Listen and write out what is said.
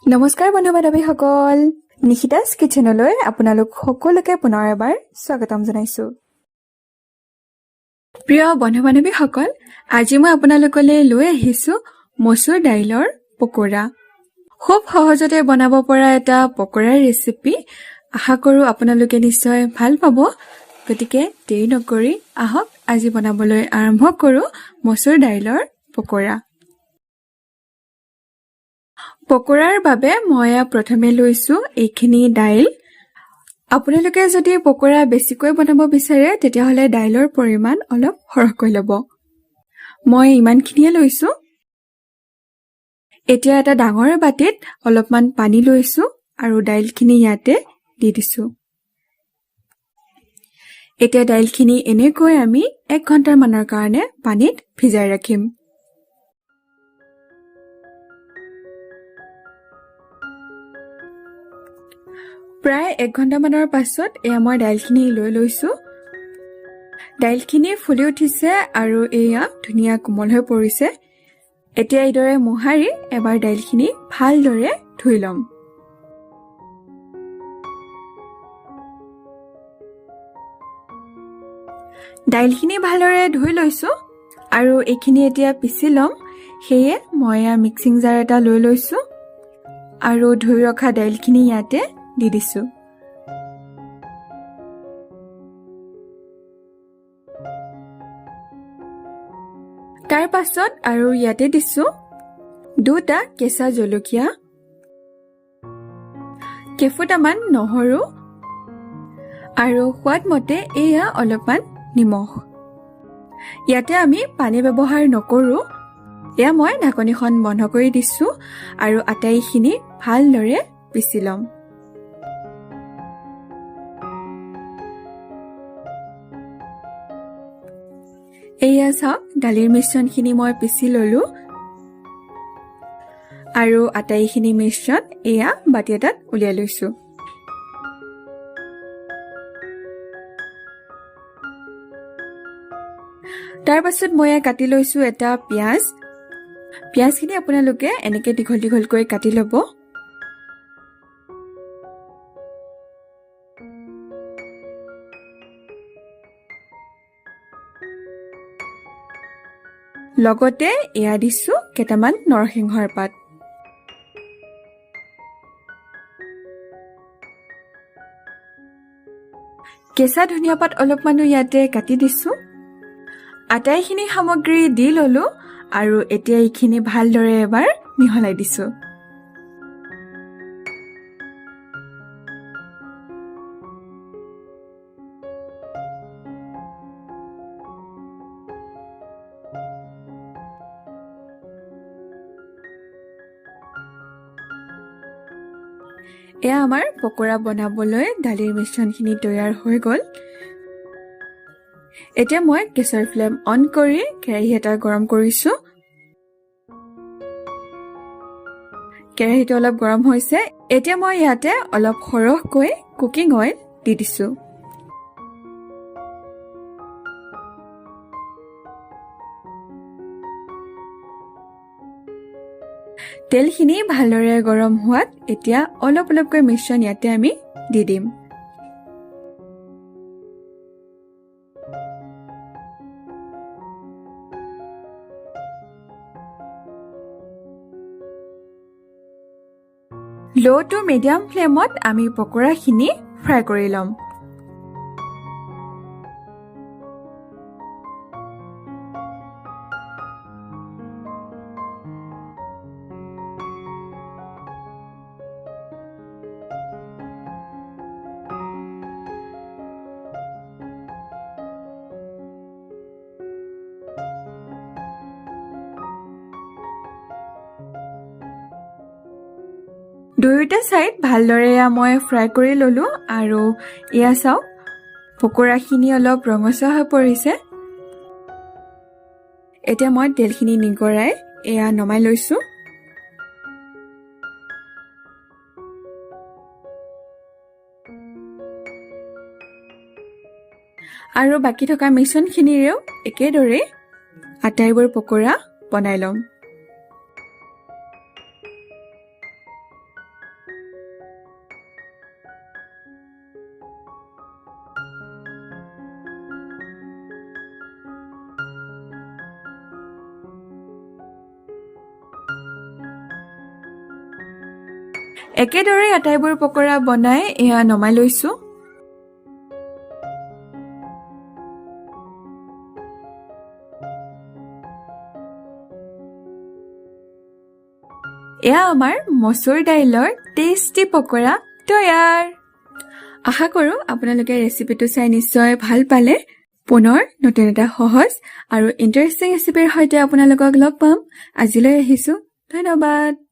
নমস্কাৰ বন্ধু বান্ধৱীসকল, নিখিতাছ কিচেনলৈ আপোনালোক সকলোকে পুনৰ এবাৰ স্বাগতম জনাইছো। প্ৰিয় বন্ধু বান্ধৱীসকল, আজি মই আপোনালোকলৈ লৈ আহিছো মচুৰ দাইলৰ পকৰা। খুব সহজতে বনাব পৰা এটা পকৰাৰ ৰেচিপি। আশা কৰো আপোনালোকে নিশ্চয় ভাল পাব। গতিকে দেৰি নকৰি আহক আজি বনাবলৈ আৰম্ভ কৰো মচুৰ দাইলৰ পকৰা। পকৰাৰ বাবে মই প্ৰথমে লৈছো এইখিনি দাইল। আপোনালোকে যদি পকৰা বেছিকৈ বনাব বিচাৰে তেতিয়াহলে দাইলৰ পৰিমাণ অলপ সৰহকৈ ল'ব। মই ইমানখিনিয়ে লৈছো। এতিয়া এটা ডাঙৰ বাটিত অলপমান পানী লৈছো আৰু দাইলখিনি ইয়াতে দি দিছো। এতিয়া দাইলখিনি এনেকৈ আমি 1 ঘণ্টাৰ মানৰ কাৰণে পানীত ভিজাই ৰাখিম। প্ৰায় 1 ঘণ্টা মানৰ পাছত এয়া মই দাইলখিনি লৈ লৈছো। দাইলখিনি ফুলি উঠিছে আৰু এয়া ধুনীয়া কোমল হৈ পৰিছে। এতিয়া এইদৰে মোহাৰি এবাৰ দাইলখিনি ভালদৰে ধুই ল'ম। দাইলখিনি ভালদৰে ধুই লৈছো আৰু এইখিনি এতিয়া পিচি ল'ম। সেয়ে মই মিক্সিং জাৰ এটা লৈ লৈছো আৰু ধুই ৰখা দাইলখিনি ইয়াতে দি দিছো। তাৰ পাছত আৰু ইয়াতে দিছো 2টা কেঁচা জলকীয়া, কেইফুটামান নহৰু আৰু সোৱাদ মতে এয়া অলপমান নিমখ। ইয়াতে আমি পানী ব্যৱহাৰ নকৰো। এয়া মই ঢাকনিখন বন্ধ কৰি দিছো আৰু আটাইখিনি ভালদৰে পিচি ল'ম। এয়া চাওক, দালিৰ মিশ্ৰণখিনি মই পিচি ললো আৰু আটাইখিনি মিশ্ৰণ এয়া বাটি এটাত উলিয়াই লৈছো। তাৰ পাছত মই কাটি লৈছো এটা পিয়াজ। পিয়াজখিনি আপোনালোকে এনেকে দীঘল দীঘলকৈ কাটি ল'ব। লগতে এয়া দিছো কেইটামান নৰসিংহৰ পাত। কেঁচা ধনিয়া পাত অলপমানো ইয়াতে কাটি দিছো। আটাইখিনি সামগ্ৰী দি ললো আৰু এতিয়া এইখিনি ভালদৰে এবাৰ মিহলাই দিছো। এয়া আমাৰ পকৰা বনাবলৈ দালিৰ মিশ্ৰণখিনি তৈয়াৰ হৈ গ'ল। এতিয়া মই গেছৰ ফ্লেম অন কৰি কেৰাহী এটা গৰম কৰিছো। কেৰাহীটো অলপ গৰম হৈছে। এতিয়া মই ইয়াতে অলপ সৰহকৈ কুকিং অইল দি দিছো। তেলখিনি ভালদৰে গৰম হোৱাত এতিয়া অলপ অলপকৈ মিশ্ৰণ ইয়াতে আমি দি দিম। লো টু মিডিয়াম ফ্লেমত আমি পকৰাখিনি ফ্ৰাই কৰি ল'ম। দুয়োটা সাইড ভালদৰে মই ফ্ৰাই কৰি ললো আৰু এয়া চাওক, পকৰাখিনি অলপ ৰঙচুৱা হৈ পৰিছে। এতিয়া মই তেলখিনি নিগৰাই এয়া নমাই লৈছো। আৰু বাকি থকা মিশ্ৰণখিনিৰেও একেদৰে আটাইবোৰ পকৰা বনাই ল'ম। একেদৰে আটাইবোৰ পকৰা বনাই এয়া নমাই লৈছো। এয়া আমাৰ মচুৰ দাইলৰ টেষ্টি পকৰা তৈয়াৰ। আশা কৰো আপোনালোকে ৰেচিপিটো চাই নিশ্চয় ভাল পালে। পুনৰ নতুন এটা সহজ আৰু ইণ্টাৰেষ্টিং ৰেচিপিৰ সৈতে আপোনালোকক লগ পাম। আজিলৈ আহিছো, ধন্যবাদ।